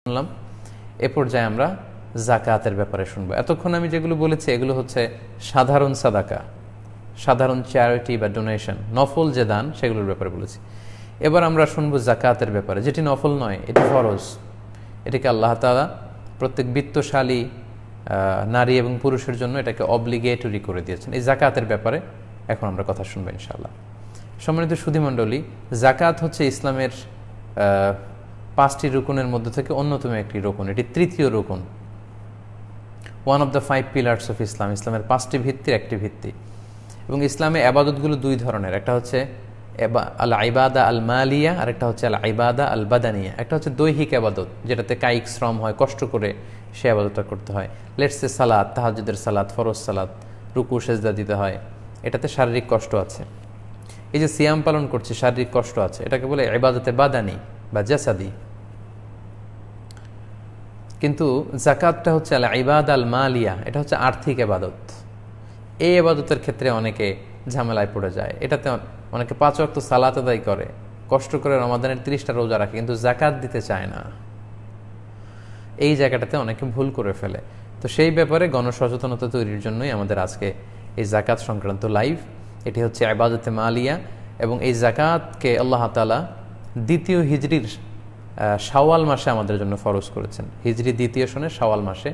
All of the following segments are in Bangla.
শুনলাম। এ পর্যায়ে আমরা জাকাতের ব্যাপারে শুনবো। এতক্ষণ আমি যেগুলো বলেছি এগুলো হচ্ছে সাধারণ সাদাকা, সাধারণ চ্যারিটি বা ডোনেশন, নফল যে দান সেগুলোর ব্যাপারে বলেছি। এবার আমরা শুনবো জাকাতের ব্যাপারে, যেটি নফল নয়, এটি ফরজ। এটিকে আল্লাহ তাআলা প্রত্যেক বিত্তশালী নারী এবং পুরুষের জন্য এটাকে অব্লিগেটরি করে দিয়েছেন। এই জাকাতের ব্যাপারে এখন আমরা কথা শুনবো ইনশাআল্লাহ। সম্মানিত সুধীমণ্ডলী, জাকাত হচ্ছে ইসলামের 5টি রুকুনের মধ্যে থেকে অন্যতম একটি রুকুন। এটি তৃতীয় রুকুন, one of the 5 pillars of Islam. ইসলামের 5টি ভিত্তির একটি ভিত্তি। এবং ইসলামে আবাদতগুলো দুই ধরনের, একটা হচ্ছে আল ইবাদা আল মালিয়া, আর একটা হচ্ছে আল ইবাদা আল বাদানিয়া। একটা হচ্ছে দৈহিক আবাদত, যেটাতে কায়িক শ্রম হয়, কষ্ট করে সে আবাদতটা করতে হয়। লেটসে সালাত, তাহাজ্জুদের সালাত, ফরজ সালাত, রুকু সেজদা দিতে হয়, এটাতে শারীরিক কষ্ট আছে। এই যে সিয়াম পালন করছে, শারীরিক কষ্ট আছে, এটাকে বলে ইবাদতে বাদানি বা জাসাদি। কিন্তু জাকাতটা হচ্ছে আল ইবাদা আল মালিয়া, এটা হচ্ছে আর্থিক আবাদত। এই আবাদতের ক্ষেত্রে অনেকে ঝামেলায় পড়ে যায়। এটাতে অনেকে 5 ওয়াক্ত সালাত আদায় করে, কষ্ট করে রমাদানের 30টা রোজা রাখে, কিন্তু জাকাত দিতে চায় না। এই জায়গাটাতে অনেকে ভুল করে ফেলে। তো সেই ব্যাপারে গণসচেতনতা তৈরির জন্যই আমাদের আজকে এই জাকাত সংক্রান্ত লাইভ। এটি হচ্ছে ইবাদতে মালিয়া, এবং এই জাকাতকে আল্লাহ তাআলা দ্বিতীয় হিজরির শাওয়াল মাসে আমাদের জন্য ফরজ করেছেন। হিজরি দ্বিতীয় সনে শাওয়াল মাসে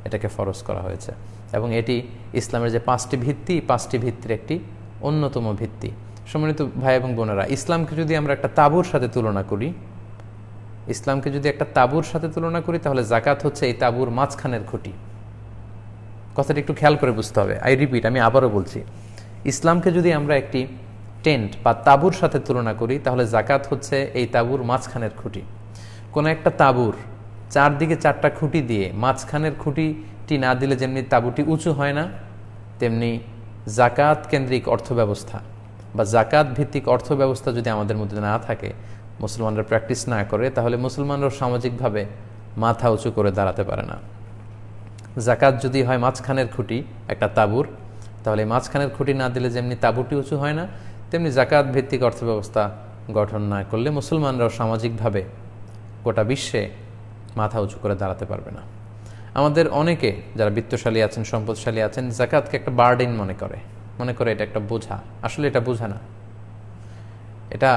এটাকে ফরজ করা হয়েছে। এবং এটি ইসলামের যে 5টি ভিত্তি, 5টি ভিত্তির একটি অন্যতম ভিত্তি। সম্মানিত ভাই এবং বোনেরা, ইসলামকে যদি আমরা একটা তাঁবুর সাথে তুলনা করি, তাহলে জাকাত হচ্ছে এই তাঁবুর মাঝখানের খুঁটি। কথাটা একটু খেয়াল করে বুঝতে হবে। আমি আবারও বলছি, ইসলামকে যদি আমরা একটি টেন্ট বা তাঁবুর সাথে তুলনা করি, তাহলে জাকাত হচ্ছে এই তাঁবুর মাঝখানের খুঁটি। কোনো একটা তাঁবুর চারদিকে 4টা খুঁটি দিয়ে মাঝখানের খুঁটিটি না দিলে যেমনি তাঁবুটি উঁচু হয় না, তেমনি জাকাত কেন্দ্রিক অর্থব্যবস্থা বা জাকাত ভিত্তিক অর্থব্যবস্থা যদি আমাদের মধ্যে না থাকে, মুসলমানরা প্র্যাকটিস না করে, তাহলে মুসলমানরাও সামাজিকভাবে মাথা উঁচু করে দাঁড়াতে পারে না। জাকাত যদি হয় মাঝখানের খুঁটি একটা তাঁবুর, তাহলে মাঝখানের খুঁটি না দিলে যেমনি তাঁবুটি উঁচু হয় না, তেমনি জাকাত ভিত্তিক অর্থব্যবস্থা গঠন না করলে মুসলমানরাও সামাজিকভাবে গোটা বিশ্বে মাথা উঁচু করে দাঁড়াতে পারবে না। আমাদের অনেকে যারা বিত্তশালী আছেন, সম্পদশালী আছেন, জাকাতকে একটা বার্ডেন মনে করে এটা একটা বোঝা। আসলে এটা বোঝা না, এটা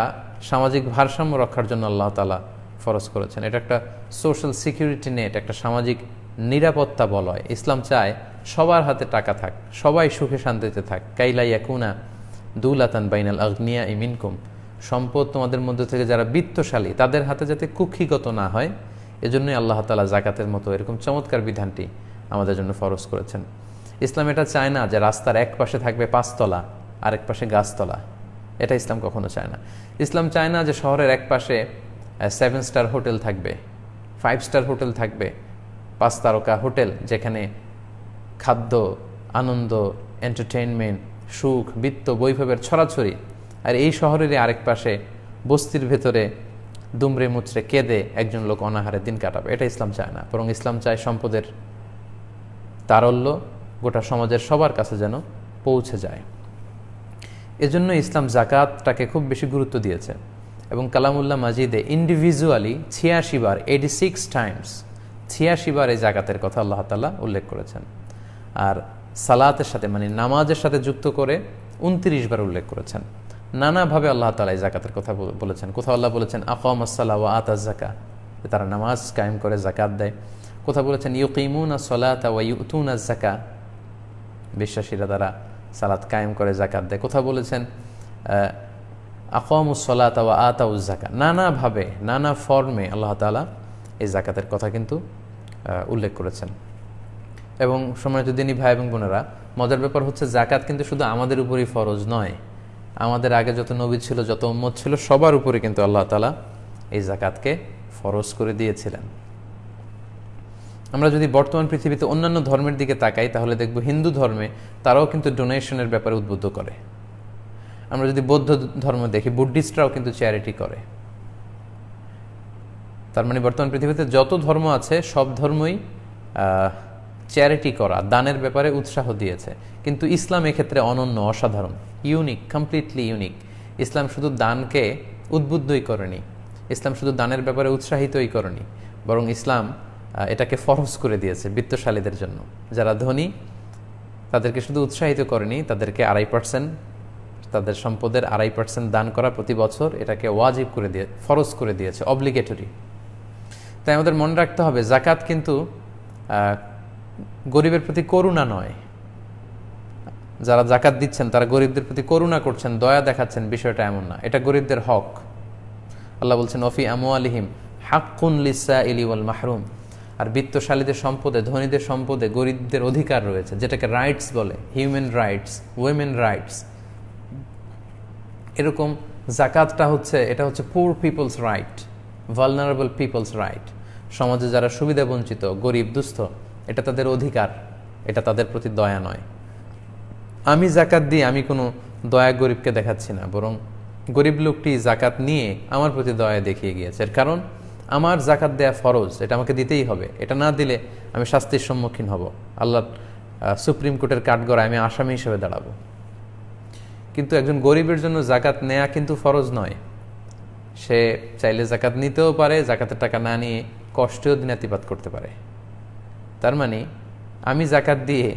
সামাজিক ভারসাম্য রক্ষার জন্য আল্লাহ তাআলা ফরজ করেছেন। এটা একটা সোশ্যাল সিকিউরিটি নেট, একটা সামাজিক নিরাপত্তা বলয়। ইসলাম চায় সবার হাতে টাকা থাক, সবাই সুখে শান্তিতে থাক। কাইলা ইয়াকুনা দুলাতান বাইনাল আগনিয়া মিনকুম, সম্পদ তোমাদের মধ্যে থেকে যারা বিত্তশালী তাদের হাতে যাতে কুক্ষিগত না হয়, এজন্যই আল্লাহ তাআলা জাকাতের মতো এরকম চমৎকার বিধানটি আমাদের জন্য ফরজ করেছেন। ইসলাম এটা চায় না যে রাস্তার এক পাশে থাকবে 5 তলা, আরেক পাশে গাছতলা। এটা ইসলাম কখনো চায় না। ইসলাম চায় না যে শহরের এক পাশে 7 স্টার হোটেল থাকবে, 5 স্টার হোটেল থাকবে, 5 তারকা হোটেল, যেখানে খাদ্য, আনন্দ, এন্টারটেইনমেন্ট, সুখ, বিত্ত, বৈভবের ছড়াছড়ি, আর এই শহরেরই আরেক পাশে বস্তির ভেতরে দুমড়ে মুচড়ে কেঁদে একজন লোক অনাহারে দিন কাটাবে। এটা ইসলাম চায় না। বরং ইসলাম চায় সম্পদের তারল্য গোটা সমাজের সবার কাছে যেন পৌঁছে যায়। এজন্য ইসলাম জাকাতটাকে খুব বেশি গুরুত্ব দিয়েছে। এবং কালামুল্লাহ মাজিদে ইন্ডিভিজুয়ালি 86 বার, 86 টাইমস, 86 বার এই জাকাতের কথা আল্লাহ তাআলা উল্লেখ করেছেন। আর সালাতের সাথে মানে নামাজের সাথে যুক্ত করে 29 বার উল্লেখ করেছেন। নানাভাবে আল্লাহ তাআলা এই জাকাতের কথা বলেছেন। কোথাও আল্লাহ বলেছেন আকামাস সালাহ ওয়া আতাজ যাকাত, তারা নামাজ কায়েম করে জাকাত দেয়। কোথাও বলেছেন ইউকিমুনা সলাতা ওয়া ইউতুনা যাকাত, বিশ্বাসীরা তারা সালাত কায়েম করে জাকাত দেয়। কোথাও বলেছেন আকামুস সলাতা ওয়া আতাউজ যাকাত। নানাভাবে, নানা ফর্মে আল্লাহ তাআলা এই জাকাতের কথা কিন্তু উল্লেখ করেছেন। এবং সম্মানিত দিনী ভাই এবং বোনেরা, মজার ব্যাপার হচ্ছে জাকাত কিন্তু শুধু আমাদের উপরই ফরজ নয়, আমাদের আগে যত নবী ছিল, যত উম্মত ছিল, সবার উপরে কিন্তু আল্লাহ তাআলা এই জাকাতকে ফরজ করে দিয়েছিলেন। আমরা যদি বর্তমান পৃথিবীতে অন্যান্য ধর্মের দিকে তাকাই, তাহলে দেখব হিন্দু ধর্মে তারাও কিন্তু ডোনেশনের ব্যাপারে উদ্বুদ্ধ করে। আমরা যদি বৌদ্ধ ধর্ম দেখি, বুদ্ধিস্টরাও কিন্তু চ্যারিটি করে। তার মানে বর্তমান পৃথিবীতে যত ধর্ম আছে সব ধর্মই চ্যারিটি করা, দানের ব্যাপারে উৎসাহ দিয়েছে। কিন্তু ইসলাম এক্ষেত্রে অনন্য, অসাধারণ, ইউনিক, কমপ্লিটলি ইউনিক। ইসলাম শুধু দানকে উদ্বুদ্ধই করেনি, ইসলাম শুধু দানের ব্যাপারে উৎসাহিতই করেনি, বরং ইসলাম এটাকে ফরজ করে দিয়েছে বিত্তশালীদের জন্য। যারা ধনী তাদেরকে শুধু উৎসাহিত করেনি, তাদেরকে 2.5%, তাদের সম্পদের 2.5% দান করা প্রতি বছর, এটাকে ওয়াজিব করে দিয়ে, ফরজ করে দিয়েছে, অব্লিগেটরি। তাই আমাদের মনে রাখতে হবে যাকাত কিন্তু গরিবের প্রতি করুণা নয়। যারা যাকাত দিচ্ছেন তারা গরিবদের প্রতি করুণা করছেন, দয়া দেখাচ্ছেন, বিষয়টা এমন না। এটা গরিবদের হক। আল্লাহ বলছেন ওফি আমওয়ালিহিম হাক্কুন লিসাইলি ওয়াল মাহরুম। আর বিত্তশালীদের সম্পদে, ধনীদের সম্পদে গরিবদের অধিকার রয়েছে, যেটাকে রাইটস বলে, হিউম্যান রাইটস, উইমেন রাইটস। এরকম যাকাতটা হচ্ছে, এটা হচ্ছে poor peoples right, vulnerable peoples right. সমাজে যারা সুবিধা বঞ্চিত, গরিব দুস্থ, এটা তাদের অধিকার, এটা তাদের প্রতি দয়া নয়। আমি যাকাত দিয়ে আমি কোনো দয়া গরিবকে দেখাচ্ছি না, বরং গরিব লোকটি যাকাত নিয়ে আমার প্রতি দয়া দেখিয়ে গিয়েছে। এর কারণ আমার যাকাত দেয়া ফরজ, এটা আমাকে দিতেই হবে। এটা না দিলে আমি শাস্তির সম্মুখীন হব, আল্লাহ সুপ্রিম কোর্টের কাঠগড়ায় আমি আসামি হিসেবে দাঁড়াবো। কিন্তু একজন গরিবের জন্য যাকাত নেয়া কিন্তু ফরজ নয়। সে চাইলে যাকাত নিতেও পারে, যাকাতের টাকা না নিয়ে কষ্টেও দিনাতিপাত করতে পারে। তার মানে আমি যাকাত দিয়ে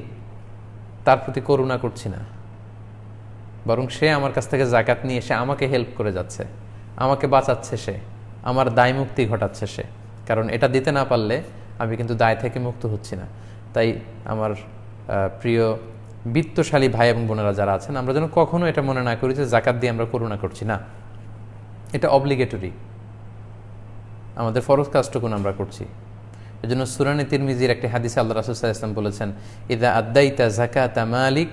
তার প্রতি করুণা করছি না, বরং সে আমার কাছ থেকে যাকাত নিয়ে সে আমাকে হেল্প করে যাচ্ছে, আমাকে বাঁচাচ্ছে, সে আমার দায় মুক্তি ঘটাচ্ছে সে। কারণ এটা দিতে না পারলে আমি কিন্তু দায় থেকে মুক্ত হচ্ছি না। তাই আমার প্রিয় বিত্তশালী ভাই এবং বোনেরা যারা আছেন, আমরা যেন কখনো এটা মনে না করি যে যাকাত দিয়ে আমরা করুণা করছি না। এটা অব্লিগেটরি, আমাদের ফরজ কাজটুকুন আমরা করছি। এই জন্য সুরানে তিরমিজির একটি হাদিসে আল্লাহ রাসূল সাল্লাল্লাহু আলাইহি ওয়াসাল্লাম বলেছেন, ইযা আদাইতা যাকাতা মালিক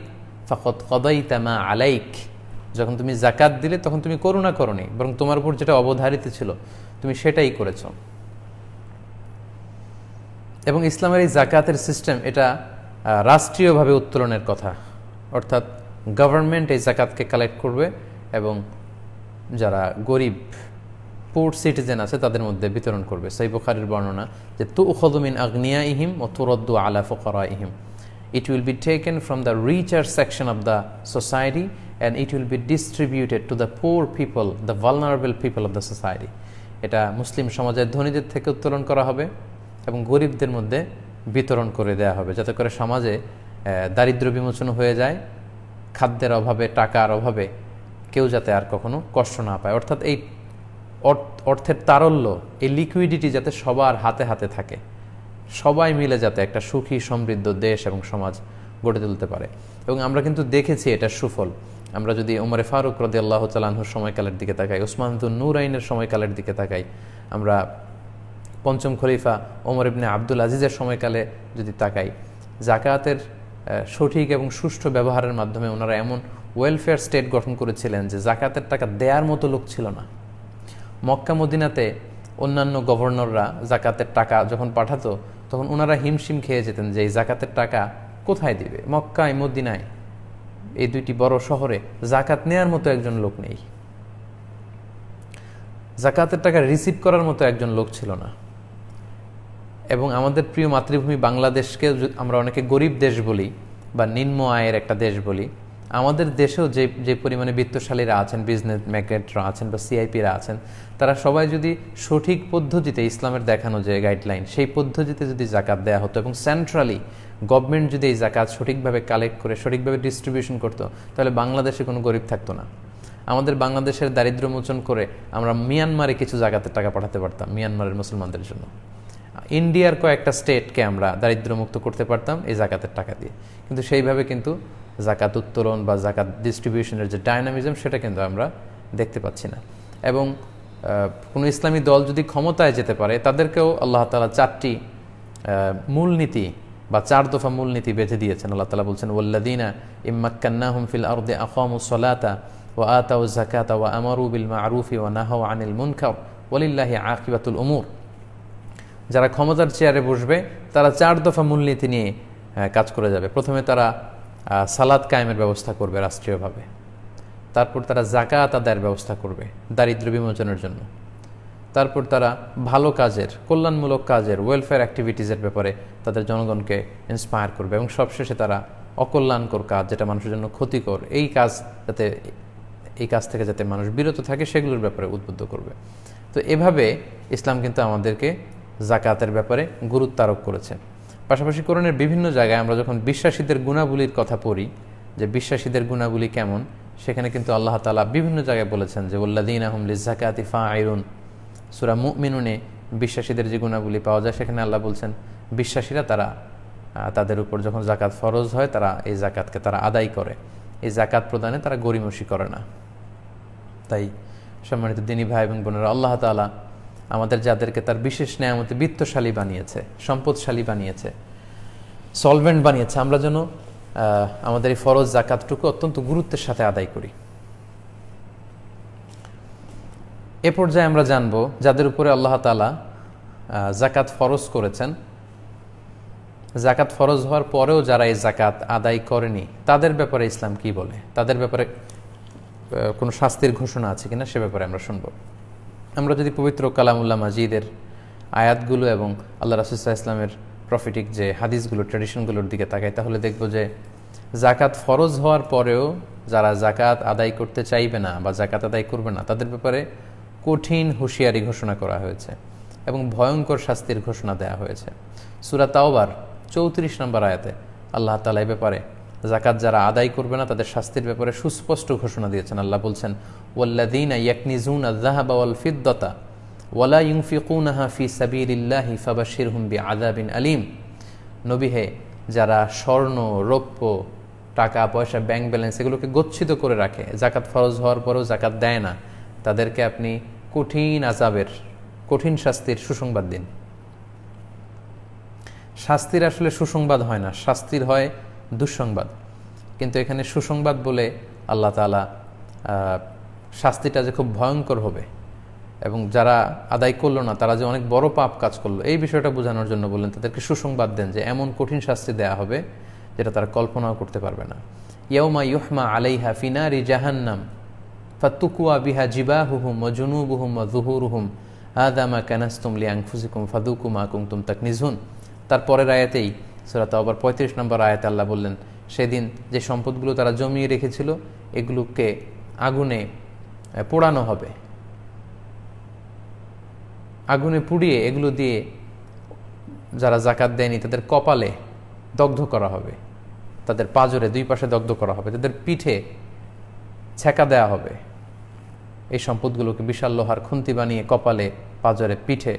ফাকাদ কাদাইতা মা আলাইক। যখন তুমি যাকাত দিলে তখন তুমি করুণা করোনি, বরং তোমার উপর যেটা অবধারিত ছিল তুমি সেটাই করেছো। এবং ইসলামের এই যাকাতের সিস্টেম, এটা রাষ্ট্রীয়ভাবে উত্তোলনের কথা, অর্থাৎ গভর্নমেন্ট এই যাকাতকে কালেক্ট করবে এবং যারা গরিব পুর সিটিজেন আছে তাদের মধ্যে বিতরণ করবে। সহিহ বুখারীর বর্ণনা যে তুখাযু মিন আগনিয়াইহিম ওয়া তুরাদ্দু আলা ফুকারাইহিম। It will be taken from the richer section of the society and it will be distributed to the poor people, the vulnerable people of the society. এটা মুসলিম সমাজের ধনীদের থেকে উত্তোলন করা হবে এবং গরিবদের মধ্যে বিতরণ করে দেয়া হবে, যাতে করে সমাজে দারিদ্র্য বিমোচন হয়ে যায়, খাদ্যের অভাবে, টাকার অভাবে কেউ যাতে আর কখনো কষ্ট না পায়। অর্থাৎ এই অর্থের তারল্য, এই লিকুইডিটি যাতে সবার হাতে হাতে থাকে, সবাই মিলে যাতে একটা সুখী সমৃদ্ধ দেশ এবং সমাজ গড়ে তুলতে পারে। এবং আমরা কিন্তু দেখেছি এটার সুফল। আমরা যদি ওমরে ফারুক রাদিয়াল্লাহু তাআলা আনহুর সময়কালের দিকে তাকাই, ওসমান যুন নূরাইনের সময়কালের দিকে তাকাই, আমরা পঞ্চম খলিফা ওমর ইবনে আব্দুল আজিজের সময়কালে যদি তাকাই, যাকাতের সঠিক এবং সুষ্ঠু ব্যবহারের মাধ্যমে ওনারা এমন ওয়েলফেয়ার স্টেট গঠন করেছিলেন যে জাকাতের টাকা দেয়ার মতো লোক ছিল না। মক্কা মদিনাতে অন্যান্য গভর্নররা জাকাতের টাকা যখন পাঠাতো তখন ওনারা হিমশিম খেয়ে যেতেন যে এই জাকাতের টাকা কোথায় দিবে। মক্কায় মদিনায় এই দুইটি বড় শহরে জাকাত নেয়ার মতো একজন লোক নেই, জাকাতের টাকা রিসিভ করার মতো একজন লোক ছিল না। এবং আমাদের প্রিয় মাতৃভূমি বাংলাদেশকে আমরা অনেকে গরিব দেশ বলি বা নিম্ন আয়ের একটা দেশ বলি। আমাদের দেশেও যে পরিমাণে বিত্তশালীরা আছেন, বিজনেস ম্যাগনেটরা আছেন বা সিআইপিরা আছেন, তারা সবাই যদি সঠিক পদ্ধতিতে ইসলামের দেখানো যে গাইডলাইন সেই পদ্ধতিতে যদি জাকাত দেওয়া হতো এবং সেন্ট্রালি গভর্নমেন্ট যদি এই জাকাত সঠিকভাবে কালেক্ট করে সঠিকভাবে ডিস্ট্রিবিউশন করতো, তাহলে বাংলাদেশে কোনো গরিব থাকতো না। আমাদের বাংলাদেশের দারিদ্র্য মোচন করে আমরা মিয়ানমারে কিছু জাকাতের টাকা পাঠাতে পারতাম, মিয়ানমারের মুসলমানদের জন্য। ইন্ডিয়ার কয়েকটা স্টেটকে আমরা দারিদ্র্যমুক্ত করতে পারতাম এই জাকাতের টাকা দিয়ে। কিন্তু সেইভাবে কিন্তু জাকাত উত্তোলন বা জাকাত ডিস্ট্রিবিউশনের যে ডায়নামিজম সেটা কিন্তু আমরা দেখতে পাচ্ছি না। এবং কোনো ইসলামী দল যদি ক্ষমতায় যেতে পারে, তাদেরকেও আল্লাহ তাআলা 4টি মূলনীতি বা 4 দফা মূলনীতি বেঁধে দিয়েছেন। আল্লাহ তাআলা বলছেন, ওয়াল্লাযীনা ইম্মাক্কান্নাহুম ফিল আরদি আকামুস সালাতা ওয়া আতাউজ যাকাতা ওয়া আমারু বিল মা'রুফি ওয়া নাহাউ আনিল মুনকার ওয়ালিল্লাহি আকিবাতুল উমুর। যারা ক্ষমতার চেয়ারে বসবে তারা 4 দফা মূলনীতি নিয়ে কাজ করে যাবে। প্রথমে তারা সালাত কায়েমের ব্যবস্থা করবে রাষ্ট্রীয়ভাবে, তারপর তারা যাকাত আদায়ের ব্যবস্থা করবে দারিদ্র্য বিমোচনের জন্য, তারপর তারা ভালো কাজের, কল্যাণমূলক কাজের, ওয়েলফেয়ার অ্যাক্টিভিটিসের ব্যাপারে তাদের জনগণকে ইন্সপায়ার করবে এবং সবশেষে তারা অকল্যাণকর কাজ, যেটা মানুষের জন্য ক্ষতিকর, এই কাজ থেকে যাতে মানুষ বিরত থাকে সেগুলোর ব্যাপারে উদ্বুদ্ধ করবে। তো এভাবে ইসলাম কিন্তু আমাদেরকে জাকাতের ব্যাপারে গুরুত্ব আরোপ করেছেন। পাশাপাশি কোরআনের বিভিন্ন জায়গায় আমরা যখন বিশ্বাসীদের গুণাবলীর কথা পড়ি, যে বিশ্বাসীদের গুণাবলী কেমন, সেখানে কিন্তু আল্লাহ তাআলা বিভিন্ন জায়গায় বলেছেন যে ওয়াল্লাযীনা হুম লিয-যাকাতি ফাঈলুন। সূরা মুমিনুনে বিশ্বাসীদের যে গুণাবলী পাওয়া যায়, সেখানে আল্লাহ বলছেন বিশ্বাসীরা তারা তাদের উপর যখন জাকাত ফরজ হয় তারা এই জাকাতকে তারা আদায় করে, এই জাকাত প্রদানে তারা গরিমসি করে না। তাই সম্মানিত দিনী ভাই এবং বোনেরা, আল্লাহ তাআলা আমাদের যাদেরকে তার বিশেষ নেয়ামতে বিত্তশালী বানিয়েছে, সম্পদশালী বানিয়েছে, সলভেন্ট বানিয়েছে, আমরা যেন আমাদের এই ফরজ জাকাতটুকু অত্যন্ত গুরুত্বের সাথে আদায় করি। এ পর্যায়ে আমরা জানব যাদের উপরে আল্লাহ তাআলা জাকাত ফরজ করেছেন, জাকাত ফরজ হওয়ার পরেও যারা এই জাকাত আদায় করেনি তাদের ব্যাপারে ইসলাম কি বলে, তাদের ব্যাপারে কোনো শাস্তির ঘোষণা আছে কিনা সে ব্যাপারে আমরা শুনব। আমরা যদি পবিত্র কালামুল্লাহ মাজিদের আয়াতগুলো এবং আল্লাহ রাসূল সাল্লাল্লাহু আলাইহি ওয়াসাল্লামের প্রফিটিক যে হাদিসগুলো, ট্র্যাডিশনগুলোর দিকে তাকাই, তাহলে দেখব যে জাকাত ফরজ হওয়ার পরেও যারা জাকাত আদায় করতে চাইবে না বা জাকাত আদায় করবে না তাদের ব্যাপারে কঠিন হুঁশিয়ারি ঘোষণা করা হয়েছে এবং ভয়ঙ্কর শাস্তির ঘোষণা দেওয়া হয়েছে। সূরা তাওবার 34 নম্বর আয়াতে আল্লাহ তাআলা এই ব্যাপারে জাকাত যারা আদায় করবে না তাদের শাস্তির ব্যাপারে সুস্পষ্ট ঘোষণা দিয়েছেন। আল্লাহ বলছেন ওয়াল্লাযীনা ইয়াকনিজুনা আয-যাহাবা ওয়াল ফিদ্দাতা ওয়ালা ইউনফিকুনাহা ফি সাবিলিল্লাহি ফাবাশশিরহুম বিআযাবিন আলীম। নবী হে, যারা স্বর্ণ, রৌপ্য, টাকা পয়সা, ব্যাংক ব্যালেন্স এগুলোকে গচ্ছিত করে রাখে, জাকাত ফরজ হওয়ার পরেও জাকাত দেয় না, তাদেরকে আপনি কঠিন আযাবের, কঠিন শাস্তির সুসংবাদ দিন। শাস্তির আসলে সুসংবাদ হয় না, শাস্তির হয় দুঃসংবাদ। কিন্তু এখানে সুসংবাদ বলে আল্লাহ তাআলা শাস্তিটা যে খুব ভয়ঙ্কর হবে এবং যারা আদায় করলো না তারা যে অনেক বড় পাপ কাজ করলো, এই বিষয়টা বোঝানোর জন্য বললেন তাদেরকে সুসংবাদ দেন যে এমন কঠিন শাস্তি দেয়া হবে যেটা তারা কল্পনাও করতে পারবে না। ইয়াউমা ইউহমা আলাইহা ফি নারি জাহান্নাম ফাতুকুয়া বিহা জিবাহুহুম ওয়া জুনুবুহুম ওয়া যুহুরুহুম হাযা মা কানাসতুম লিআনফুসিকুম ফাযুকু মা কুনতুম তাকনিজুন। তারপরের আয়াতেই সূরা তাওবার 35 নম্বর আয়াতে আল্লাহ বললেন সেদিন যে সম্পদগুলো তারা জমিয়ে রেখেছিল এগুলোকে আগুনে পোড়ানো হবে, আগুনে পুড়িয়ে এগুলো দিয়ে যারা জাকাত দেয়নি তাদের কপালে দগ্ধ করা হবে, তাদের পাজরে দুই পাশে দগ্ধ করা হবে, তাদের পিঠে ছেঁকা দেয়া হবে। এই সম্পদগুলোকে বিশাল লোহার খুন্তি বানিয়ে কপালে, পাজরে, পিঠে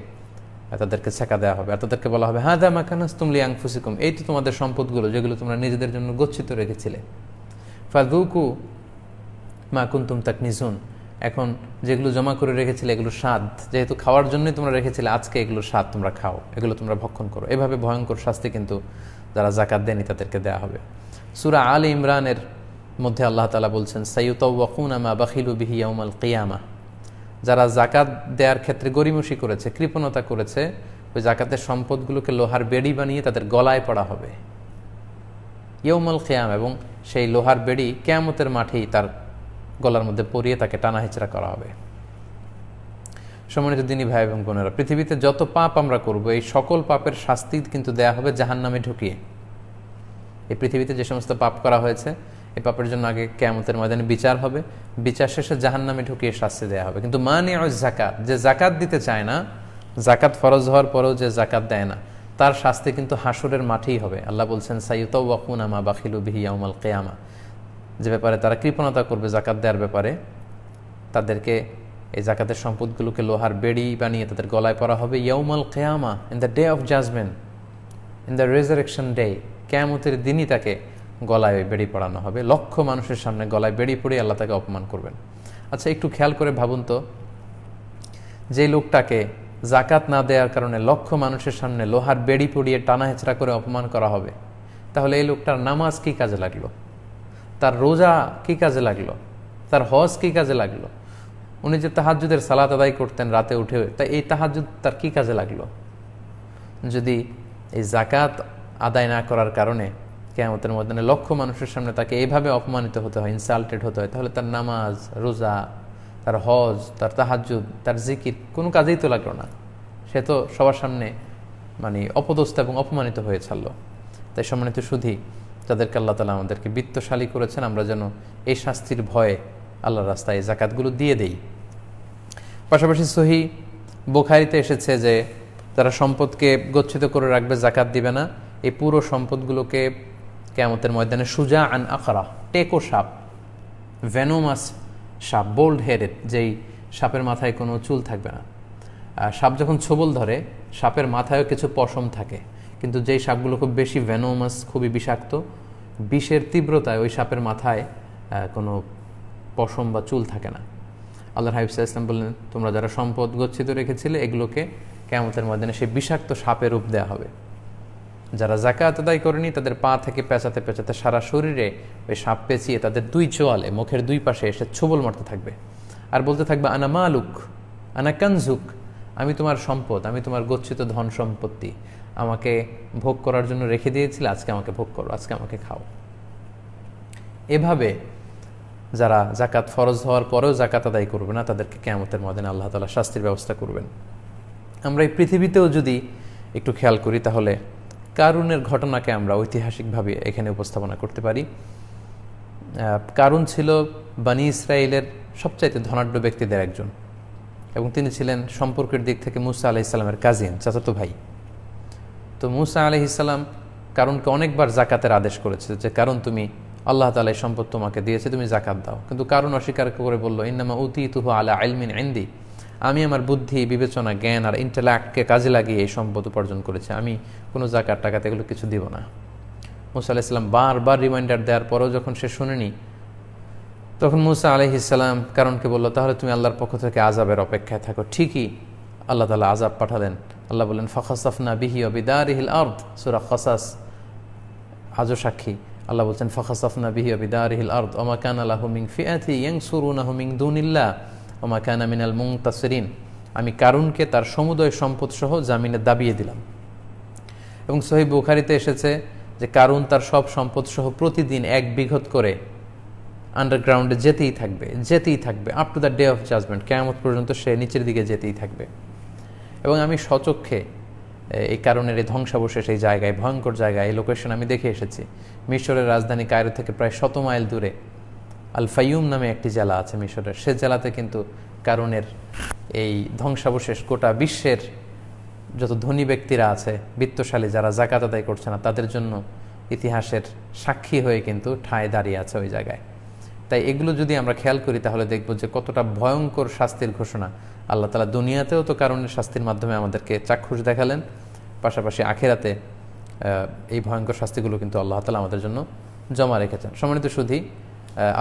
তাদেরকে ছেঁকা দেওয়া হবে। আর তাদেরকে বলা হবে হাযা মা কানাসতুম লিআনফুসিকুম, এই তো তোমাদের সম্পদগুলো যেগুলো তোমরা নিজেদের জন্য গচ্ছিত রেখেছিলে। ফাযুকু মা কুনতুম তাকনিজুন, এখন যেগুলো জমা করে রেখেছিলে এগুলো স্বাদ, যেহেতু খাওয়ার জন্যই তোমরা রেখেছিলে, আজকে এগুলো স্বাদ তোমরা খাও, এগুলো তোমরা ভক্ষণ করো। এভাবে ভয়ঙ্কর শাস্তি কিন্তু যারা জাকাত দেয়নি তাদেরকে দেয়া হবে। সূরা আলে ইমরানের মধ্যে আল্লাহ তাআলা বলছেন সাইয়ুতাওয়াকুনা মা বাখিলু বিহি ইয়াউমাল কিয়ামাহ, যারা জাকাত দেওয়ার ক্ষেত্রে গরিমসি করেছে, কৃপণতা করেছে, ওই জাকাতের সম্পদগুলোকে লোহার বেড়ি বানিয়ে তাদের গলায় পড়া হবে ইয়াউমাল কিয়ামা, এবং সেই লোহার বেড়ি কিয়ামতের মাঠেই তার গলার মধ্যে পরিয়ে তাকে টানা হেঁচড়া করা হবে। সম্মানিত দিনী ভাই এবং বোনেরা, পৃথিবীতে যত পাপ আমরা করব এই সকল পাপের শাস্তি কিন্তু দেয়া হবে জাহান্নামে ঢুকিয়ে। এই পৃথিবীতে যে সমস্ত পাপ করা হয়েছে এই পাপের জন্য আগে কিয়ামতের ময়দানে বিচার হবে, বিচার শেষে জাহান্নামে ঢুকিয়ে শাস্তি দেয়া হবে। কিন্তু মানিউজ যাকাত, যে জাকাত দিতে চায় না, জাকাত ফরজ হওয়ার পরেও যে জাকাত দেয় না, তার শাস্তি কিন্তু হাসরের মাঠেই হবে। আল্লাহ বলছেন সাইয়ুতাওয়াকুনা মা বাখিলু বিহি ইয়াউমাল কিয়ামা, যে ব্যাপারে তারা কৃপণতা করবে জাকাত দেওয়ার ব্যাপারে, তাদেরকে এই জাকাতের সম্পদগুলোকে লোহার বেড়ি বানিয়ে তাদের গলায় পরা হবে ইয়াউমাল কিয়ামা, in the day of judgment, in the resurrection day. কিয়ামতের দিনই তাকে গলায় বেড়ি পড়ানো হবে, লক্ষ মানুষের সামনে গলায় বেড়ি পড়িয়ে আল্লাহ তাকে অপমান করবেন। আচ্ছা, একটু খেয়াল করে ভাবুন তো, যে লোকটাকে জাকাত না দেওয়ার কারণে লক্ষ মানুষের সামনে লোহার বেড়ি পড়িয়ে টানা হেঁচড়া করে অপমান করা হবে, তাহলে এই লোকটার নামাজ কি কাজে লাগলো, তার রোজা কি কাজে লাগলো, তার হজ কি কাজে লাগলো? উনি যে তাহাজ্জুদের সালাত আদায় করতেন রাতে উঠে, তাই এই তাহাজ্জুদ তার কি কাজে লাগলো? যদি এই জাকাত আদায় না করার কারণে কিয়ামতের ময়দানে লক্ষ মানুষের সামনে তাকে এইভাবে অপমানিত হতে হয়, ইনসাল্টেড হতে হয়, তাহলে তার নামাজ, রোজা, তার হজ, তার তাহাজ্জুদ, তার জিকির কোনো কাজেই তো লাগলো না। সে তো সবার সামনে মানে অপদস্থ এবং অপমানিত হয়ে ছাড়লো। তাই সম্মানিত শুধু যাদেরকে আল্লাহ তাআলা আমাদেরকে বিত্তশালী করেছেন, আমরা যেন এই শাস্তির ভয়ে আল্লাহর রাস্তায় জাকাতগুলো দিয়ে দেই। পাশাপাশি সহিহ বুখারীতে এসেছে যে যারা সম্পদকে গচ্ছিত করে রাখবে, জাকাত দিবে না, এই পুরো সম্পদগুলোকে কিয়ামতের ময়দানে সুজা আন আখরা, টেকো সাপ, ভেনোমাস সাপ, বোল্ড হেডেড, যেই সাপের মাথায় কোনো চুল থাকবে না। সাপ যখন ছোবল ধরে, সাপের মাথায়ও কিছু পশম থাকে, কিন্তু যেই সাপগুলো খুব বেশি ভেনোমাস, খুবই বিষাক্ত, বিষের তীব্রতায় ওই সাপের মাথায় কোনো পশম বা চুল থাকে না। আল্লাহর হাবিব সাল্লাল্লাহু আলাইহি ওয়াসাল্লাম বললেন, তোমরা যারা সম্পদ গচ্ছিত রেখেছিলে এগুলোকে কিয়ামতের ময়দানে সেই বিষাক্ত সাপের রূপ দেওয়া হবে। যারা যাকাত আদায় করেনি তাদের পা থেকে পেঁচাতে পেঁচাতে সারা শরীরে ওই সাপ পেঁচিয়ে তাদের দুই চোয়ালে, মুখের দুই পাশে এসে ছোবল মারতে থাকবে আর বলতে থাকবে, আনা মালুক, আনা কানজুক, আমি তোমার সম্পদ, আমি তোমার গচ্ছিত ধন সম্পত্তি, আমাকে ভোগ করার জন্য রেখে দিয়েছিলে, আজকে আমাকে ভোগ করো, আজকে আমাকে খাও। এভাবে যারা জাকাত ফরজ হওয়ার পরেও জাকাত আদায় করবে না তাদেরকে কিয়ামতের ময়দানে আল্লাহ তাআলা শাস্তির ব্যবস্থা করবেন। আমরা এই পৃথিবীতেও যদি একটু খেয়াল করি তাহলে কারুনের ঘটনাকে আমরা ঐতিহাসিকভাবে এখানে উপস্থাপনা করতে পারি। কারুন ছিল বনি ইসরায়েলের সবচাইতে ধনাঢ্য ব্যক্তিদের একজন, এবং তিনি ছিলেন সম্পর্কের দিক থেকে মুসা আলাইহিস সালামের কাজিন, চাচাতো ভাই। তো মুসা আলাইহিস সালাম কারুনকে অনেকবার জাকাতের আদেশ করেছে যে, কারণ তুমি, আল্লাহ তাআলা এই সম্পদ তোমাকে দিয়েছে, তুমি জাকাত দাও। কিন্তু কারুন অস্বীকার করে বলল, ইন্নামা উতীতুহু আলা ইলমিন ইনদি, আমি আমার বুদ্ধি, বিবেচনা, জ্ঞান আর ইন্টেলেক্টকে কাজে লাগিয়ে এই সম্পদ উপার্জন করেছি, আমি কোনো জাকাত টাকাত এগুলো কিছু দিব না। মুসা আলাইহিস সালাম বারবার রিমাইন্ডার দেওয়ার পরেও যখন সে শুনেনি, তখন মুসা আলাইহিস সালাম কারণকে বলল, তাহলে তুমি আল্লাহর পক্ষ থেকে আযাবের অপেক্ষায় থাকো। ঠিকই আল্লাহ তাআলা আযাব পাঠালেন। আল্লাহ বললেন, ফাখাসাফনা বিহি ওয়া বিদারিহিল আরদ, সূরা কাসাস আজও সাক্ষী। আল্লাহ বলছেন, ফাখাসাফনা বিহি ওয়া বিদারিহিল আরদ ওয়া মা কানা লাহু মিন ফিআতি ইয়ানসুরুনাহু মিন দুনিল্লাহ ওয়া মা কানা মিনাল মুনতাসিরিন। আমি কারুনকে তার সমুদয় সম্পদ সহ জামিনে দাবিয়ে দিলাম। এবং সহিহ বুখারীতে এসেছে যে কারুন তার সব সম্পদ সহ প্রতিদিন 1 বিঘত করে আন্ডারগ্রাউন্ডে যেতেই থাকবে up to the day of judgement, কিয়ামত পর্যন্ত সে নিচের দিকে যেতেই থাকবে। এবং আমি স্বচক্ষে এই কারণের এই ধ্বংসাবশেষ, এই জায়গায়, ভয়ঙ্কর জায়গায়, এই লোকেশন আমি দেখে এসেছি। মিশরের রাজধানী কায়রো থেকে প্রায় 100 মাইল দূরে আল ফাইয়ুম নামে একটি জেলা আছে মিশরের, সে জেলাতে কিন্তু কারণের এই ধ্বংসাবশেষ গোটা বিশ্বের যত ধনী ব্যক্তিরা আছে, বিত্তশালী যারা জাকাত আদায় করছে না, তাদের জন্য ইতিহাসের সাক্ষী হয়ে কিন্তু ঠায় দাঁড়িয়ে আছে ওই জায়গায়। তাই এগুলো যদি আমরা খেয়াল করি তাহলে দেখব যে কতটা ভয়ঙ্কর শাস্তির ঘোষণা আল্লাহ তাআলা দুনিয়াতেও তো কারণের শাস্তির মাধ্যমে আমাদেরকে চাক্ষুষ দেখালেন, পাশাপাশি আখিরাতে এই ভয়ঙ্কর শাস্তিগুলো কিন্তু আল্লাহ তাআলা আমাদের জন্য জমা রেখেছেন। সম্মানিত সুধী,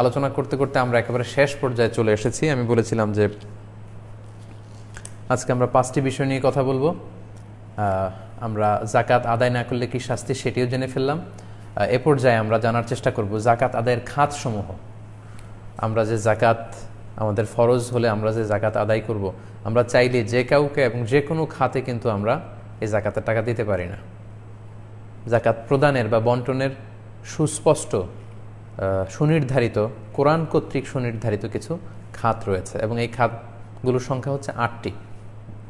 আলোচনা করতে করতে আমরা একেবারে শেষ পর্যায়ে চলে এসেছি। আমি বলেছিলাম যে আজকে আমরা 5টি বিষয় নিয়ে কথা বলবো। আমরা জাকাত আদায় না করলে কি শাস্তি, সেটিও জেনে ফেললাম। এ পর্যায়ে আমরা জানার চেষ্টা করব জাকাত আদায়ের খাতসমূহ। আমরা যে জাকাত, আমাদের ফরজ হলে আমরা যে জাকাত আদায় করব, আমরা চাইলে যে কাউকে এবং যে কোনো খাতে কিন্তু আমরা এই জাকাতের টাকা দিতে পারি না। জাকাত প্রদানের বা বন্টনের সুস্পষ্ট সুনির্ধারিত, কোরআন কর্তৃক সুনির্ধারিত কিছু খাত রয়েছে, এবং এই খাতগুলোর সংখ্যা হচ্ছে 8টি।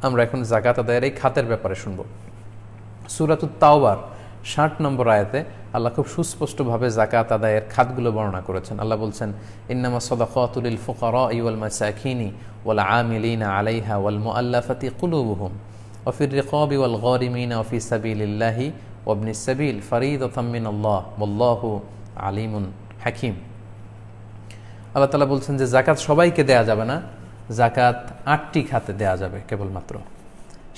আমরা এখন জাকাত আদায়ের এই খাতের ব্যাপারে শুনব। সূরাতুত তাওবার 60 নম্বর আয়াতে আল্লাহ খুব সুস্পষ্টভাবে জাকাত আদায়ের খাতগুলো বর্ণনা করেছেন। আল্লাহ বলছেন, ইন্নামা সাদাকাতু লিল ফুকারাই ওয়াল মাসাকিনি ওয়াল আমিলিনা আলাইহা ওয়াল মুআল্লাফাতি কুলুবুহুম ওয়া ফির রিকাবি ওয়াল গারিমিনা ওয়া ফি সাবিলিল্লাহি ওয়া ইবনিস সাবিল ফরিদাতাম মিনাল্লাহ ওয়াল্লাহু আলিমুন হাকিম। আল্লাহ তাআলা বলছেন যে জাকাত সবাইকে দেয়া যাবে না, জাকাত 8টি খাতে দেয়া যাবে কেবলমাত্র।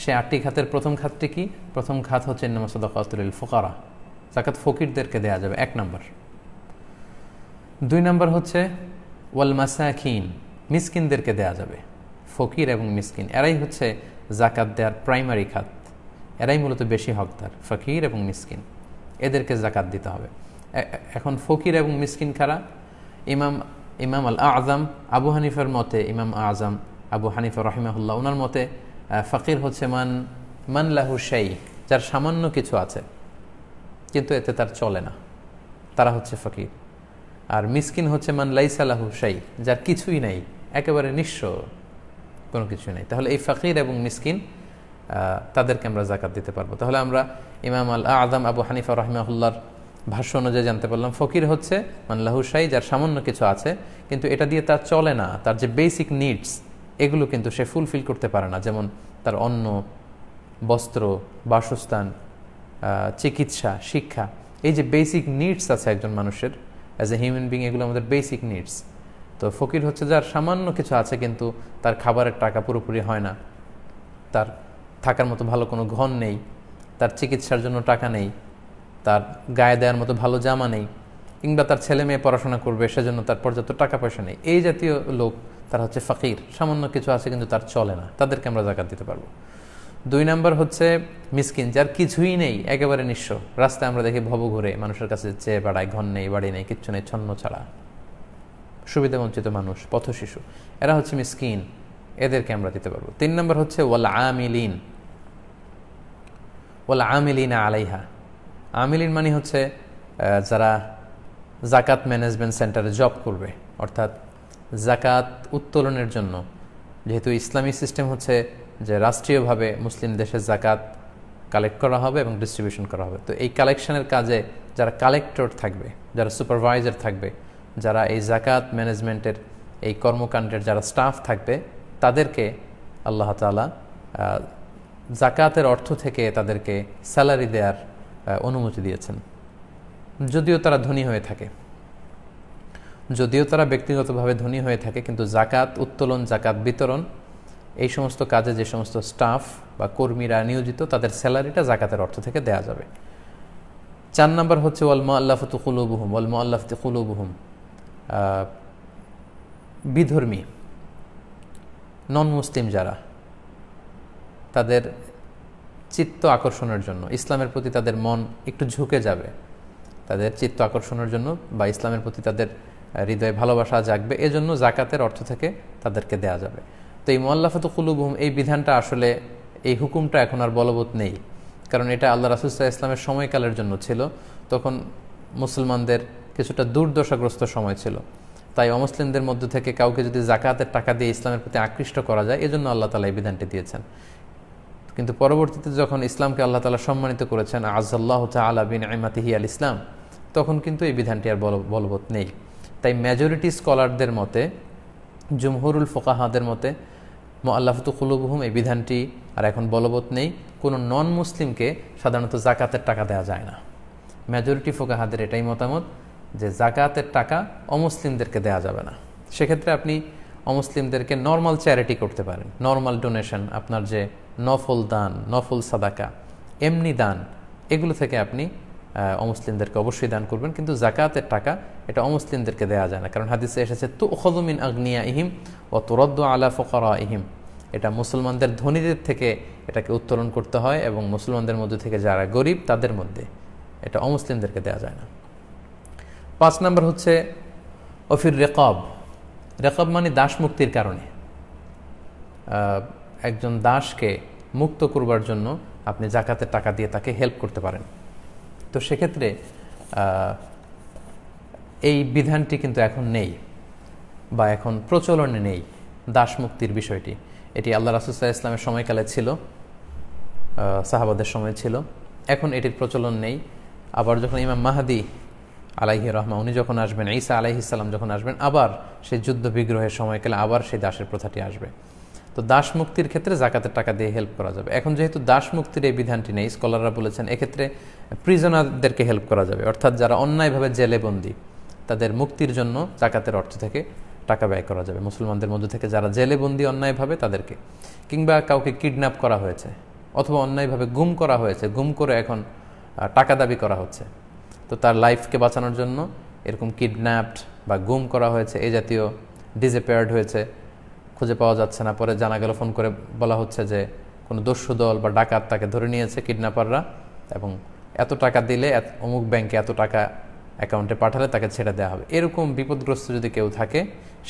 সে 8টি খাতের প্রথম খাতটি কি? প্রথম খাত হচ্ছে ইন্নামা সাদাকাতু লিল ফুকারা, জাকাত ফকিরদেরকে দেয়া যাবে 1 নম্বর। 2 নম্বর হচ্ছে ওয়াল মাসাকিন, মিসকিনদেরকে দেয়া যাবে। ফকির এবং মিসকিন এরাই হচ্ছে জাকাত দেওয়ার প্রাইমারি খাত, এরাই মূলত বেশি হকদার, ফকির এবং মিসকিন, এদেরকে জাকাত দিতে হবে। এখন ফকির এবং মিসকিন কারা? ইমাম আল আযম আবু হানিফার মতে, ইমাম আযম আবু হানিফা রাহিমাহুল্লাহ, ওনার মতে ফকির হচ্ছে মান লাহু শাই, যার সামান্য কিছু আছে কিন্তু এতে তার চলে না, তারা হচ্ছে ফকির। আর মিসকিন হচ্ছে মান লাইসা লাহু শাই, যার কিছুই নাই, একেবারে নিঃস্ব, কোনো কিছুই নাই। তাহলে এই ফকির এবং মিসকিন তাদেরকে আমরা জাকাত দিতে পারবো। তাহলে আমরা ইমাম আল আযম আবু হানিফা রাহিমাহুল্লাহর ভাষ্য অনুযায়ী জানতে পারলাম ফকির হচ্ছে মান লাহু শাই, যার সামান্য কিছু আছে কিন্তু এটা দিয়ে তার চলে না, তার যে বেসিক নিডস এগুলো কিন্তু সে ফুলফিল করতে পারে না, যেমন তার অন্ন, বস্ত্র, বাসস্থান, চিকিৎসা, শিক্ষা, এই যে বেসিক নিডস আছে একজন মানুষের অ্যাজ এ হিউম্যান বিং, এগুলো আমাদের বেসিক নিডস। তো ফকির হচ্ছে যার সামান্য কিছু আছে কিন্তু তার খাবারের টাকা পুরোপুরি হয় না, তার থাকার মতো ভালো কোনো ঘর নেই, তার চিকিৎসার জন্য টাকা নেই, তার গায়ে দেওয়ার মতো ভালো জামা নেই, কিংবা তার ছেলে মেয়ে পড়াশোনা করবে সেজন্য তার পর্যাপ্ত টাকা পয়সা নেই, এই জাতীয় লোক তারা হচ্ছে ফকির। সামান্য কিছু আছে কিন্তু তার চলে না, তাদেরকে আমরা যাকাত দিতে পারবো। 2 নম্বর হচ্ছে মিসকিন, যার কিছুই নেই, একেবারে নিঃস্ব। রাস্তায় আমরা দেখি ভব ঘুরে মানুষের কাছে চেয়ে বেড়ায়, ঘর নেই, বাড়ি নেই, কিচ্ছু নেই, ছন্ন ছাড়া, সুবিধাবঞ্চিত মানুষ, পথ শিশু, এরা হচ্ছে মিসকিন, এদেরকে আমরা দিতে পারবো। 3 নম্বর হচ্ছে ওয়াল আমিলিন আলাইহা। আমিলিন মানে হচ্ছে যারা জাকাত ম্যানেজমেন্ট সেন্টারে জব করবে, অর্থাৎ জাকাত উত্তোলনের জন্য, যেহেতু ইসলামী সিস্টেম হচ্ছে যে রাষ্ট্রীয়ভাবে মুসলিম দেশে জাকাত কালেক্ট করা হবে এবং ডিস্ট্রিবিউশন করা হবে, তো এই কালেকশনের কাজে যারা কালেক্টর থাকবে, যারা সুপারভাইজার থাকবে, যারা এই জাকাত ম্যানেজমেন্টের এই কর্মকাণ্ডের যারা স্টাফ থাকবে, তাদেরকে আল্লাহ তাআলা জাকাতের অর্থ থেকে তাদেরকে স্যালারি দেওয়ার অনুমতি দিয়েছেন, যদিও তারা ধনী হয়ে থাকে, যদিও তারা ব্যক্তিগতভাবে ধনী হয়ে থাকে, কিন্তু জাকাত উত্তোলন, জাকাত বিতরণ, এই সমস্ত কাজে যে সমস্ত স্টাফ বা কর্মীরা নিয়োজিত, তাদের স্যালারিটা জাকাতের অর্থ থেকে দেয়া যাবে। 4 নম্বর হচ্ছে ওয়াল মুআল্লাফাতু কুলুবুহুম, বিধর্মী নন মুসলিম যারা, তাদের চিত্ত আকর্ষণের জন্য, ইসলামের প্রতি তাদের মন একটু ঝুঁকে যাবে, তাদের চিত্ত আকর্ষণের জন্য বা ইসলামের প্রতি তাদের হৃদয়ে ভালোবাসা জাগবে, এজন্য জাকাতের অর্থ থেকে তাদেরকে দেয়া যাবে। তো এই মুআল্লাফাতু কুলুবুহুম, এই বিধানটা আসলে, এই হুকুমটা এখন আর বলবৎ নেই, কারণ এটা আল্লাহ রাসূল সাল্লাল্লাহু আলাইহি ওয়াসাল্লামের সময়কালের জন্য ছিল। তখন মুসলমানদের কিছুটা দুর্দশাগ্রস্ত সময় ছিল, তাই অমুসলিমদের মধ্য থেকে কাউকে যদি জাকাতের টাকা দিয়ে ইসলামের প্রতি আকৃষ্ট করা যায়, এজন্য আল্লাহ তাআলা এই বিধানটি দিয়েছেন। কিন্তু পরবর্তীতে যখন ইসলামকে আল্লাহ তাআলা সম্মানিত করেছেন, আযাল্লাহু তাআলা বিনিআমাতিহি আল ইসলাম, তখন কিন্তু এই বিধানটি আর বলবৎ নেই। তাই মেজরিটি স্কলারদের মতে, জুমহুরুল ফুকাহাদের মতে, মুআল্লাফাতু কুলুবুহুম এই বিধানটি আর এখন বলবৎ নেই। কোনো নন মুসলিমকে সাধারণত জাকাতের টাকা দেওয়া যায় না। মেজরিটি ফুকাহাদের এটাই মতামত যে জাকাতের টাকা অমুসলিমদেরকে দেওয়া যাবে না। সেক্ষেত্রে আপনি অমুসলিমদেরকে নর্মাল চ্যারিটি করতে পারেন, নর্মাল ডোনেশন, আপনার যে নফল দান, নফল সাদাকা, এমনি দান, এগুলো থেকে আপনি অমুসলিমদেরকে অবশ্যই দান করবেন, কিন্তু জাকাতের টাকা এটা অমুসলিমদেরকে দেওয়া যায় না। কারণ হাদিসে এসেছে তুখযু মিন আগনিয়াইহিম ওয়া তুরাদ্দু আলা ফুকারাইহিম, এটা মুসলমানদের ধনীদের থেকে এটাকে উত্তোলন করতে হয় এবং মুসলমানদের মধ্যে থেকে যারা গরিব তাদের মধ্যে, এটা অমুসলিমদেরকে দেওয়া যায় না। 5 নম্বর হচ্ছে অফির রেকব। রেকব মানে দাস মুক্তির কারণে, একজন দাসকে মুক্ত করবার জন্য আপনি জাকাতের টাকা দিয়ে তাকে হেল্প করতে পারেন। তো সেক্ষেত্রে এই বিধানটি কিন্তু এখন নেই বা এখন প্রচলনে নেই, দাস মুক্তির বিষয়টি। এটি আল্লাহ রাসূল সাল্লাল্লাহু আলাইহি ওয়াসাল্লামের সময়কালে ছিল, সাহাবাদের সময় ছিল, এখন এটির প্রচলন নেই। আবার যখন ইমাম মাহদী আলাইহি রহমা উনি যখন আসবেন, ঈসা আলাইহিস সালাম যখন আসবেন, আবার সেই যুদ্ধ বিগ্রহের সময়কালে আবার সেই দাসের প্রথাটি আসবে। তো দাস মুক্তির ক্ষেত্রে জাকাতের টাকা দিয়ে হেল্প করা যাবে। এখন যেহেতু দাস মুক্তির এই বিধানটি নেই, স্কলাররা বলেছেন এক্ষেত্রে প্রিজনারদেরকে হেল্প করা যাবে, অর্থাৎ যারা অন্যায়ভাবে জেলে বন্দী, তাদের মুক্তির জন্য জাকাতের অর্থ থেকে টাকা ব্যয় করা যাবে। মুসলমানদের মধ্যে থেকে যারা জেলে বন্দী অন্যায়ভাবে, তাদেরকে, কিংবা কাউকে কিডন্যাপ করা হয়েছে অথবা অন্যায়ভাবে গুম করা হয়েছে, গুম করে এখন টাকা দাবি করা হচ্ছে, তো তার লাইফকে বাঁচানোর জন্য এরকম কিডন্যাপড বা গুম করা হয়েছে, এই জাতীয় ডিসঅ্যাপিয়ার্ড হয়েছে, খুঁজে পাওয়া যাচ্ছে না, পরে জানা গেল, ফোন করে বলা হচ্ছে যে কোনো দস্যু দল বা ডাকাত তাকে ধরে নিয়েছে কিডন্যাপাররা, এবং এত টাকা দিলে অমুক ব্যাংকে এত টাকা অ্যাকাউন্টে পাঠালে তাকে ছেড়ে দেওয়া হবে। এরকম বিপদগ্রস্ত যদি কেউ থাকে,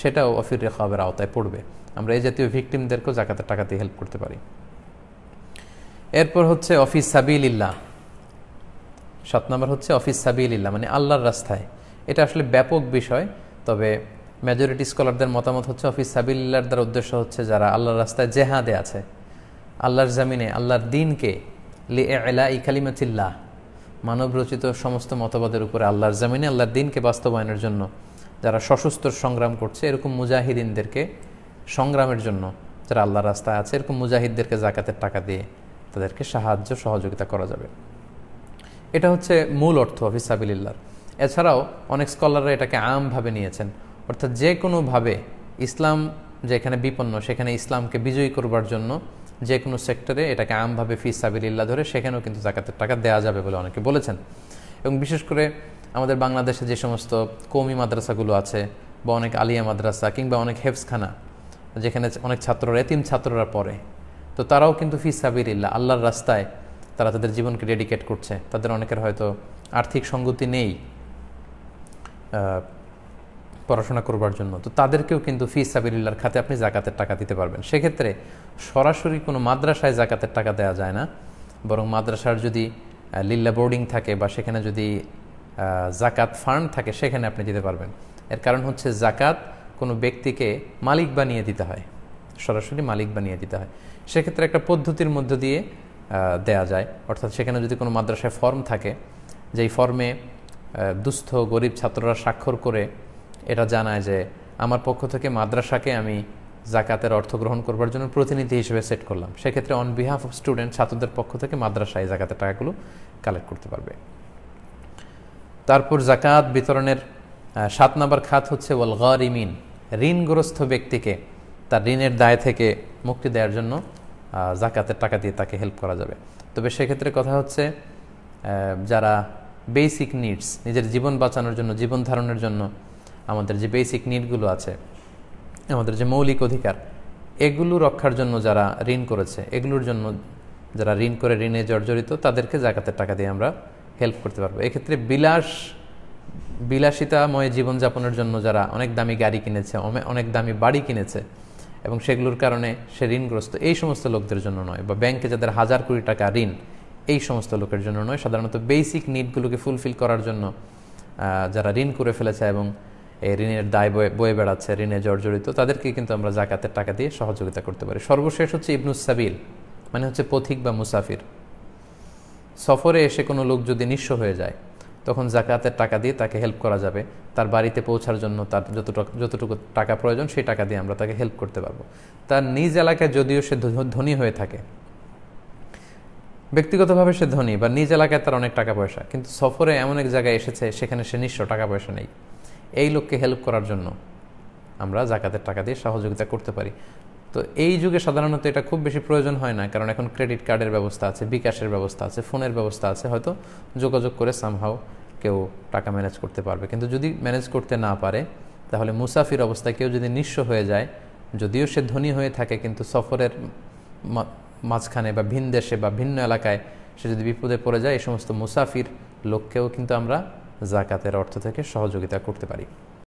সেটাও অফির রেকাবের আওতায় পড়বে। আমরা এই জাতীয় ভিকটিমদেরকেও জাকাতের টাকা দিয়ে হেল্প করতে পারি। এরপর হচ্ছে অফিস সাবিলিল্লাহ। 7 নম্বর হচ্ছে অফিস সাবিলিল্লাহ, মানে আল্লাহর রাস্তায়। এটা আসলে ব্যাপক বিষয়, তবে মেজরিটি স্কলারদের মতামত হচ্ছে অফিস সাবিলিল্লাহর দ্বারা উদ্দেশ্য হচ্ছে যারা আল্লাহর রাস্তায় জেহাদে আছে, আল্লাহর জামিনে আল্লাহর দ্বীনকে লিইলাই কালিমাতিল্লাহ, মানব রচিত সমস্ত মতবাদের উপরে আল্লাহর জামিনে আল্লাহর দ্বীনকে বাস্তবায়নের জন্য যারা সশস্ত্র সংগ্রাম করছে, এরকম মুজাহিদিনদেরকে, সংগ্রামের জন্য যারা আল্লাহর রাস্তায় আছে, এরকম মুজাহিদদেরকে জাকাতের টাকা দিয়ে তাদেরকে সাহায্য সহযোগিতা করা যাবে। এটা হচ্ছে মূল অর্থ ফি সাবিলিল্লাহর। এছাড়াও অনেক স্কলাররা এটাকে আমভাবে নিয়েছেন, অর্থাৎ যে কোনোভাবে ইসলাম যেখানে বিপন্ন সেখানে ইসলামকে বিজয়ী করবার জন্য যে কোনো সেক্টরে এটাকে আমভাবে ফি সাবিলিল্লাহ ধরে সেখানেও কিন্তু জাকাতের টাকা দেওয়া যাবে বলে অনেকে বলেছেন। এবং বিশেষ করে আমাদের বাংলাদেশে যে সমস্ত কওমি মাদ্রাসাগুলো আছে বা অনেক আলিয়া মাদ্রাসা কিংবা অনেক হেফজখানা যেখানে অনেক ছাত্ররা এতিম ছাত্ররা পড়ে, তো তারাও কিন্তু ফি সাবিলিল্লাহ আল্লাহর রাস্তায় তারা তাদের জীবনকে ডেডিকেট করছে। তাদের অনেকের হয়তো আর্থিক সঙ্গতি নেই পড়াশোনা করবার জন্য, তো তাদেরকেও কিন্তু ফি সাবিলিল্লাহর খাতে আপনি জাকাতের টাকা দিতে পারবেন। সেক্ষেত্রে সরাসরি কোনো মাদ্রাসায় জাকাতের টাকা দেওয়া যায় না, বরং মাদ্রাসার যদি লিল্লা বোর্ডিং থাকে বা সেখানে যদি জাকাত ফান্ড থাকে সেখানে আপনি দিতে পারবেন। এর কারণ হচ্ছে জাকাত কোনো ব্যক্তিকে মালিক বানিয়ে দিতে হয়, সরাসরি মালিক বানিয়ে দিতে হয়। সেক্ষেত্রে একটা পদ্ধতির মধ্য দিয়ে দেয়া যায়, অর্থাৎ সেখানে যদি কোনো মাদ্রাসায় ফর্ম থাকে, যেই ফর্মে দুস্থ গরিব ছাত্ররা স্বাক্ষর করে এটা জানায় যে আমার পক্ষ থেকে মাদ্রাসাকে আমি জাকাতের অর্থ গ্রহণ করবার জন্য প্রতিনিধি হিসেবে সেট করলাম, সেক্ষেত্রে অন বিহাফ অফ স্টুডেন্ট ছাত্রদের পক্ষ থেকে মাদ্রাসায় জাকাতের টাকাগুলো কালেক্ট করতে পারবে। তারপর জাকাত বিতরণের 7 নম্বর খাত হচ্ছে ওয়াল গারিমিন, ঋণগ্রস্ত ব্যক্তিকে তার ঋণের দায় থেকে মুক্তি দেওয়ার জন্য জাকাতের টাকা দিয়ে তাকে হেল্প করা যাবে। তবে সেক্ষেত্রে কথা হচ্ছে যারা বেসিক নিডস, নিজের জীবন বাঁচানোর জন্য, জীবন ধারণের জন্য আমাদের যে বেসিক নিডগুলো আছে, আমাদের যে মৌলিক অধিকার, এগুলো রক্ষার জন্য যারা ঋণ করেছে, এগুলোর জন্য যারা ঋণ করে ঋণে জর্জরিত তাদেরকে জাকাতের টাকা দিয়ে আমরা হেল্প করতে পারবো। এক্ষেত্রে বিলাসিতাময় জীবনযাপনের জন্য যারা অনেক দামি গাড়ি কিনেছে, অনেক দামি বাড়ি কিনেছে এবং সেগুলোর কারণে সে ঋণগ্রস্ত, এই সমস্ত লোকদের জন্য নয়, বা ব্যাংকে যাদের হাজার কোটি টাকা ঋণ, এই সমস্ত লোকের জন্য নয়। সাধারণত বেসিক নিডগুলোকে ফুলফিল করার জন্য যারা ঋণ করে ফেলেছে এবং এই ঋণের দায় বয়ে বেড়াচ্ছে, ঋণে জর্জরিত, তাদেরকে কিন্তু আমরা জাকাতের টাকা দিয়ে সহযোগিতা করতে পারি। সর্বশেষ হচ্ছে ইবনুস সাবিল, মানে হচ্ছে পথিক বা মুসাফির। সফরে এসে কোনো লোক যদি নিঃস্ব হয়ে যায় তখন জাকাতের টাকা দিয়ে তাকে হেল্প করা যাবে। তার বাড়িতে পৌঁছার জন্য তার যতটুকু টাকা প্রয়োজন সেই টাকা দিয়ে আমরা তাকে হেল্প করতে পারবো। তার নিজ এলাকায় যদিও সে ধনী হয়ে থাকে, ব্যক্তিগতভাবে সে ধনী বা নিজ এলাকায় তার অনেক টাকা পয়সা, কিন্তু সফরে এমন এক জায়গায় এসেছে সেখানে সে নিঃস্ব, টাকা পয়সা নেই, এই লোককে হেল্প করার জন্য আমরা জাকাতের টাকা দিয়ে সহযোগিতা করতে পারি। তো এই যুগে সাধারণত এটা খুব বেশি প্রয়োজন হয় না, কারণ এখন ক্রেডিট কার্ডের ব্যবস্থা আছে, বিকাশের ব্যবস্থা আছে, ফোনের ব্যবস্থা আছে, হয়তো যোগাযোগ করে সামহাও কেউ টাকা ম্যানেজ করতে পারবে। কিন্তু যদি ম্যানেজ করতে না পারে তাহলে মুসাফির অবস্থায় কেউ যদি নিঃস্ব হয়ে যায়, যদিও সে ধনী হয়ে থাকে কিন্তু সফরের মাঝখানে বা ভিন দেশে বা ভিন্ন এলাকায় সে যদি বিপদে পড়ে যায়, এই সমস্ত মুসাফির লোককেও কিন্তু আমরা জাকাতের অর্থ থেকে সহযোগিতা করতে পারি।